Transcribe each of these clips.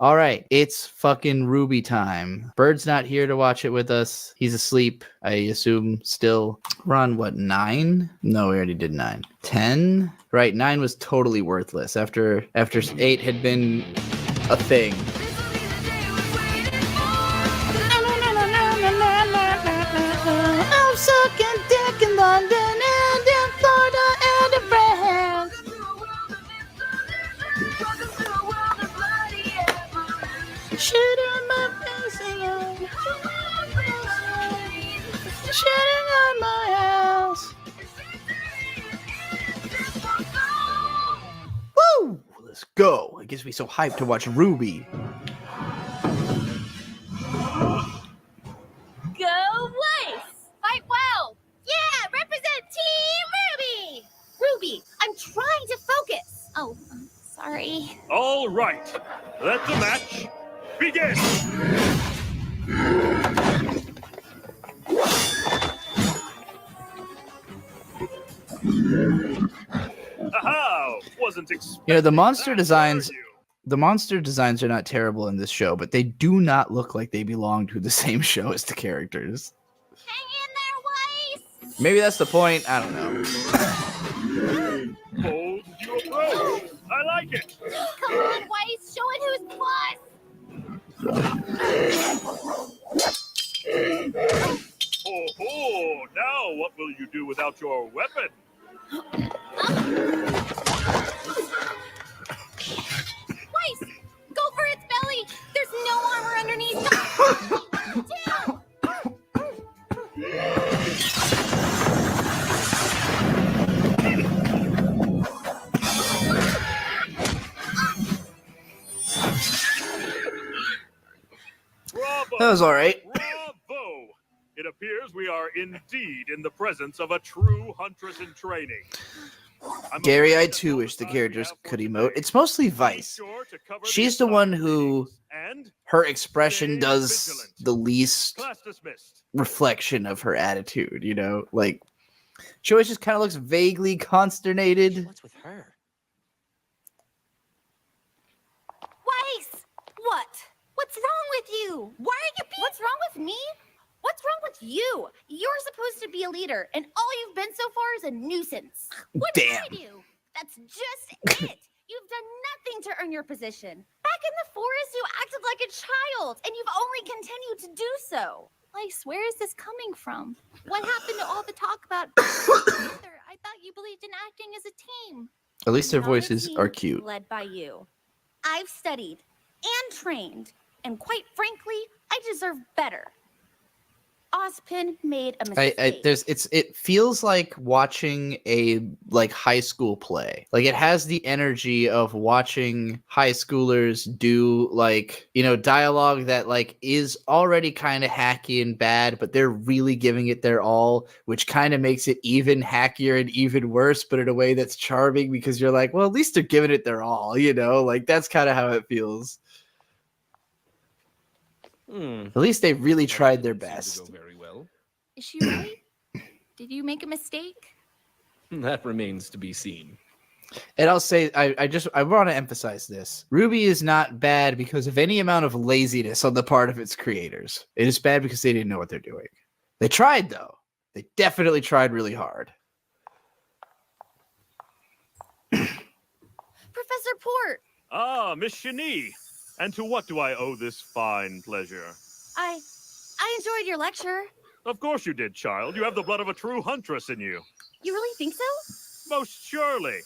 All right, it's fucking RWBY time. Bird's not here to watch it with us. He's asleep, I assume, still. We're on, what, 9? No, we already did 9. 10? Right, 9 was totally worthless after 8 had been a thing. I'm sucking dick in London and in Florida and in France. Shooting my face again. Shooting on my house. Woo! Let's go. It gets me so hyped to watch RWBY. Go Weiss! Fight well! Yeah, represent Team RWBY! RWBY, I'm trying to focus. Oh, sorry. All right, let the match begin. Aha! Wasn't expecting the monster that, designs. were you? The monster designs are not terrible in this show, but they do not look like they belong to the same show as the characters. Hang in there, Weiss! Maybe that's the point. I don't know. Bold you approach. I like it. Come on, Weiss, show it who's plus! Oh, now what will you do without your weapon? Weiss, go for its belly! There's no armor underneath! Down! Bravo! That was all right. Bravo! It appears we are indeed in the presence of a true huntress in training. Gary, I too wish the characters could emote. It's mostly Vice. She's the one who her expression does the least reflection of her attitude, Like, she always just kind of looks vaguely consternated. What's with her? Weiss! What? What's wrong with you? Why are you being... What's wrong with me? What's wrong with you? You're supposed to be a leader, and all you've been so far is a nuisance. What did I do? That's just it. You've done nothing to earn your position. Back in the forest, you acted like a child, and you've only continued to do so. Weiss, where is this coming from? What happened to all the talk about together? I thought you believed in acting as a team. At least their Not a voices team are cute. Led by you. I've studied and trained, and quite frankly, I deserve better. Ozpin made a mistake. It feels like watching a high school play. Like, it has the energy of watching high schoolers do dialogue that is already kind of hacky and bad, but they're really giving it their all, which kind of makes it even hackier and even worse, but in a way that's charming because you're like, well, at least they're giving it their all, that's kind of how it feels. At least they really tried their best. Very well. Is she right? Did you make a mistake? That remains to be seen. And I'll say, I want to emphasize this. RWBY is not bad because of any amount of laziness on the part of its creators. It is bad because they didn't know what they're doing. They tried, though. They definitely tried really hard. Professor Port! Ah, Miss Shani. And to what do I owe this fine pleasure? I enjoyed your lecture. Of course you did, child. You have the blood of a true huntress in you. You really think so? Most surely.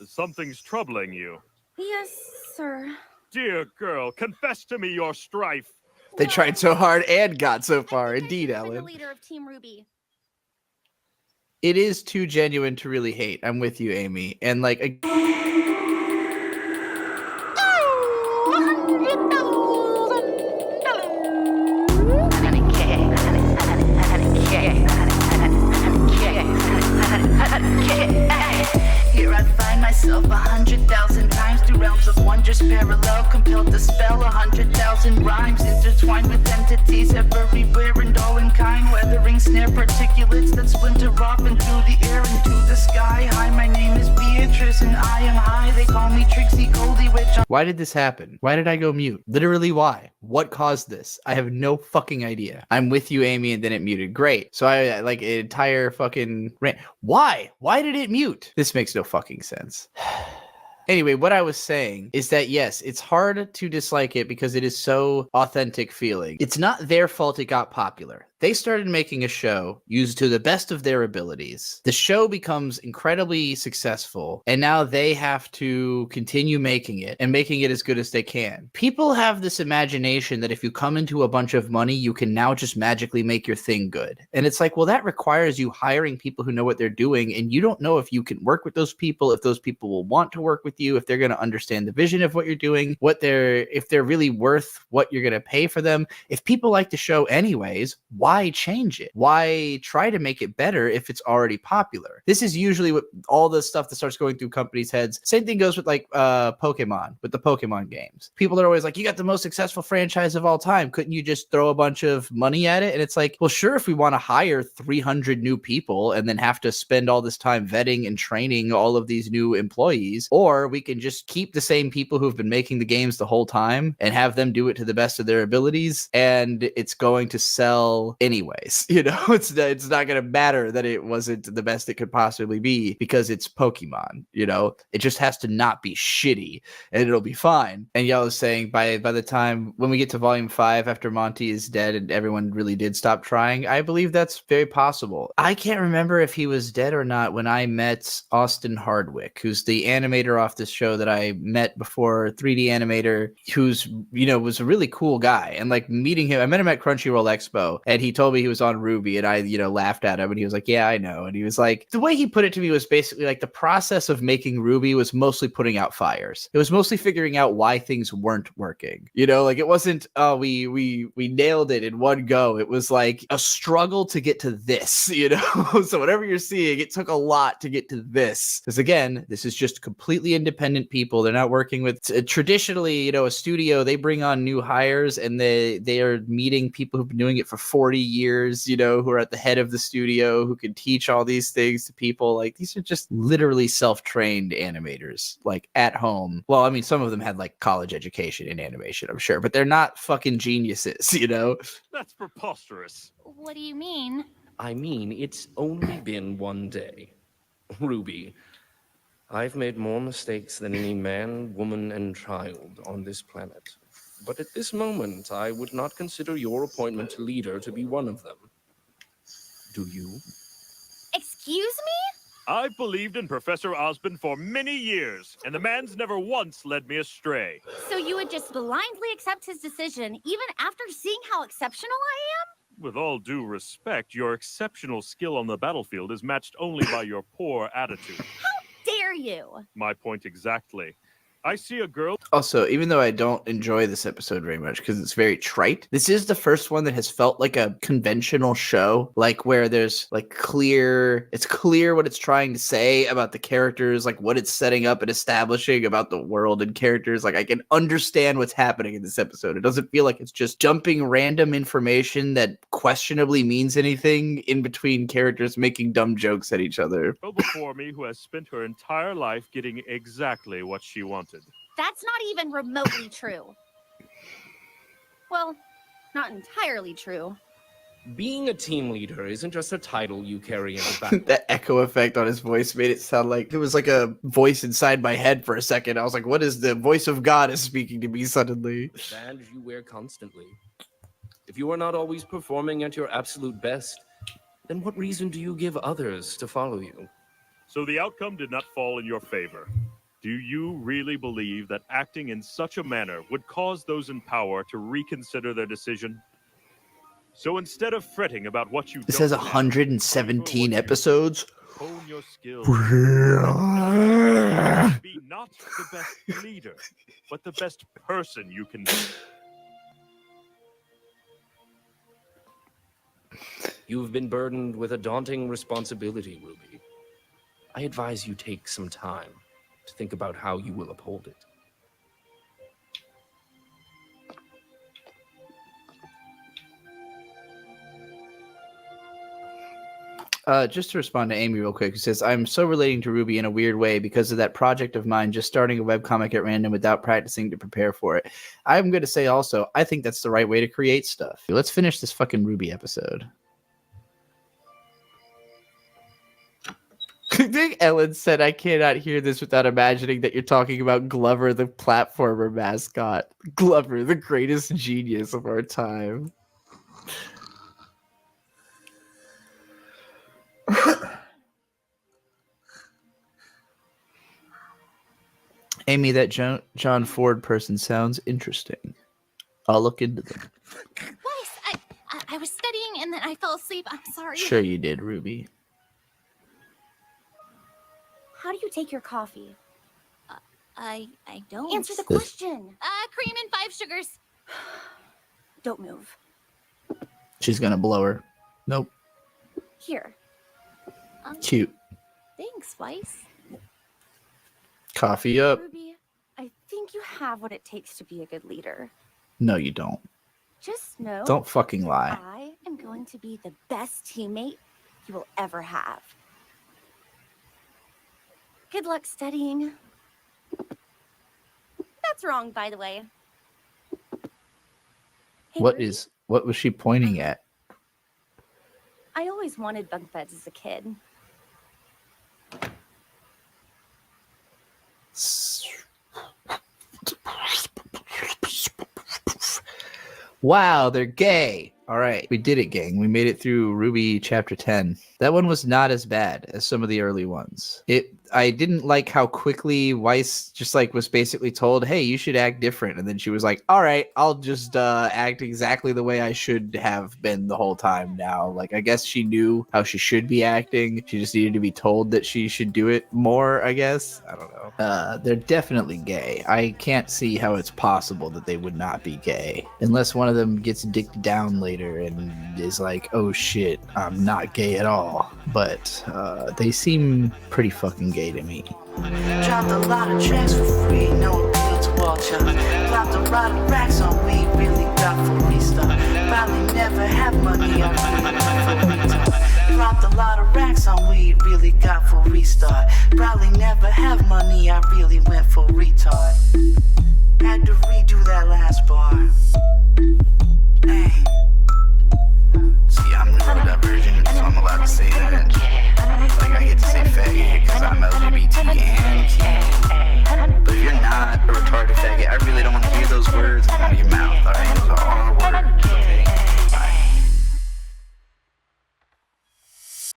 Something's troubling you. Yes, sir. Dear girl, confess to me your strife. They tried so hard and got so far. Indeed, I'm the Ellen. leader of Team RWBY. It is too genuine to really hate. I'm with you, Amy. And Here I find myself 100,000 times through realms of wonder. wondrous parallel, compelled to spell 100,000 rhymes, intertwined with entities everywhere and all in kind, weathering snare particulates that splinter off and through the air into the sky. Hi, my name is Beatrice and I am high. They call me Trixie Goldie Witch. Why did this happen? Why did I go mute? Literally, why? What caused this? I have no fucking idea. I'm with you, Amy, and then it muted. Great. So I like an entire fucking rant. Why? Why did it mute? This makes no fucking sense. Anyway, what I was saying is that, yes, it's hard to dislike it because it is so authentic feeling. It's not their fault it got popular. They started making a show used to the best of their abilities. The show becomes incredibly successful, and now they have to continue making it and making it as good as they can. People have this imagination that if you come into a bunch of money, you can now just magically make your thing good. And it's like, well, that requires you hiring people who know what they're doing, and you don't know if you can work with those people, if those people will want to work with you, if they're going to understand the vision of what you're doing, if they're really worth what you're going to pay for them. If people like the show anyways, why change it? Why try to make it better if it's already popular? This is usually what all the stuff that starts going through companies' heads. Same thing goes with like Pokemon, with the Pokemon games. People are always like, you got the most successful franchise of all time. Couldn't you just throw a bunch of money at it? And it's like, well, sure, if we want to hire 300 new people and then have to spend all this time vetting and training all of these new employees, or we can just keep the same people who've been making the games the whole time and have them do it to the best of their abilities, and it's going to sell anyways. You know, it's not going to matter that it wasn't the best it could possibly be because it's Pokemon. You know, it just has to not be shitty and it'll be fine. And y'all was saying by the time when we get to volume 5 after Monty is dead and everyone really did stop trying, I believe that's very possible. I can't remember if he was dead or not when I met Austin Hardwick, who's the animator off this show that I met before, 3D animator, who's, you know, was a really cool guy. And like meeting him, I met him at Crunchyroll Expo and he told me he was on RWBY and I, you know, laughed at him and he was like, yeah, I know. And he was like, the way he put it to me was basically like the process of making RWBY was mostly putting out fires. It was mostly figuring out why things weren't working. You know, like it wasn't, oh, we nailed it in one go. It was like a struggle to get to this, you know? So whatever you're seeing, it took a lot to get to this. Because again, this is just completely independent people. They're not working with traditionally, you know, a studio. They bring on new hires and they are meeting people who've been doing it for 40 years, you know, who are at the head of the studio, who can teach all these things to people. Like these are just literally self-trained animators, like at home. Well, I mean, some of them had like college education in animation, I'm sure, but they're not fucking geniuses, you know? That's preposterous. What do you mean? I mean, it's only been one day. RWBY, I've made more mistakes than any man, woman, and child on this planet. But at this moment, I would not consider your appointment to leader to be one of them. Do you? Excuse me? I've believed in Professor Osborn for many years, and the man's never once led me astray. So you would just blindly accept his decision even after seeing how exceptional I am? With all due respect, your exceptional skill on the battlefield is matched only by your poor attitude. How dare you? My point exactly. I see a girl. Also, even though I don't enjoy this episode very much because it's very trite, this is the first one that has felt like a conventional show, like where there's like it's clear what it's trying to say about the characters, like what it's setting up and establishing about the world and characters. Like I can understand what's happening in this episode. It doesn't feel like it's just jumping random information that questionably means anything in between characters making dumb jokes at each other. Before me who has spent her entire life getting exactly what she wanted. That's not even remotely true. Well, not entirely true. Being a team leader isn't just a title you carry in the back. That echo effect on his voice made it sound like it was like a voice inside my head for a second. I was like, what is the voice of God is speaking to me suddenly? Badge you wear constantly. If you are not always performing at your absolute best, then what reason do you give others to follow you? So the outcome did not fall in your favor. Do you really believe that acting in such a manner would cause those in power to reconsider their decision? So instead of fretting about what you This don't has have, 117 episodes. hone your skills. Be not the best leader, but the best person you can be. You've been burdened with a daunting responsibility, RWBY. I advise you take some time to think about how you will uphold it. Just to respond to Amy real quick, who says, I'm so relating to RWBY in a weird way because of that project of mine, just starting a webcomic at random without practicing to prepare for it. I'm going to say also, I think that's the right way to create stuff. Let's finish this fucking RWBY episode. I think Ellen said, I cannot hear this without imagining that you're talking about Glover, the platformer mascot. Glover, the greatest genius of our time. Amy, that John Ford person sounds interesting. I'll look into them. Weiss, I was studying and then I fell asleep. I'm sorry. Sure you did, RWBY. How do you take your coffee? I don't. Answer the This- question. Cream and 5 sugars. Don't move. She's gonna blow her. Nope. Here. Cute. Thanks, Weiss. Coffee up. RWBY, I think you have what it takes to be a good leader. No, you don't. Just know Don't fucking lie. I am going to be the best teammate you will ever have. Good luck studying. That's wrong, by the way. Hey, RWBY, What was she pointing at? I always wanted bunk beds as a kid. Wow, they're gay. All right, we did it, gang. We made it through RWBY chapter 10. That one was not as bad as some of the early ones. I didn't like how quickly Weiss just was basically told, hey, you should act different. And then she was like, all right, I'll just act exactly the way I should have been the whole time now. I guess she knew how she should be acting. She just needed to be told that she should do it more, I guess. I don't know. They're definitely gay. I can't see how it's possible that they would not be gay. Unless one of them gets dicked down later and is like, oh shit, I'm not gay at all. But they seem pretty fucking gay to me. Dropped a lot of tracks for free, no appeal to vulture. Dropped a lot of racks on we really got for restart. Probably never have money, I really went for retard. Dropped a lot of racks on weed, really got for restart. Probably never have money, I really went for retard. Had to redo that last bar. Hey.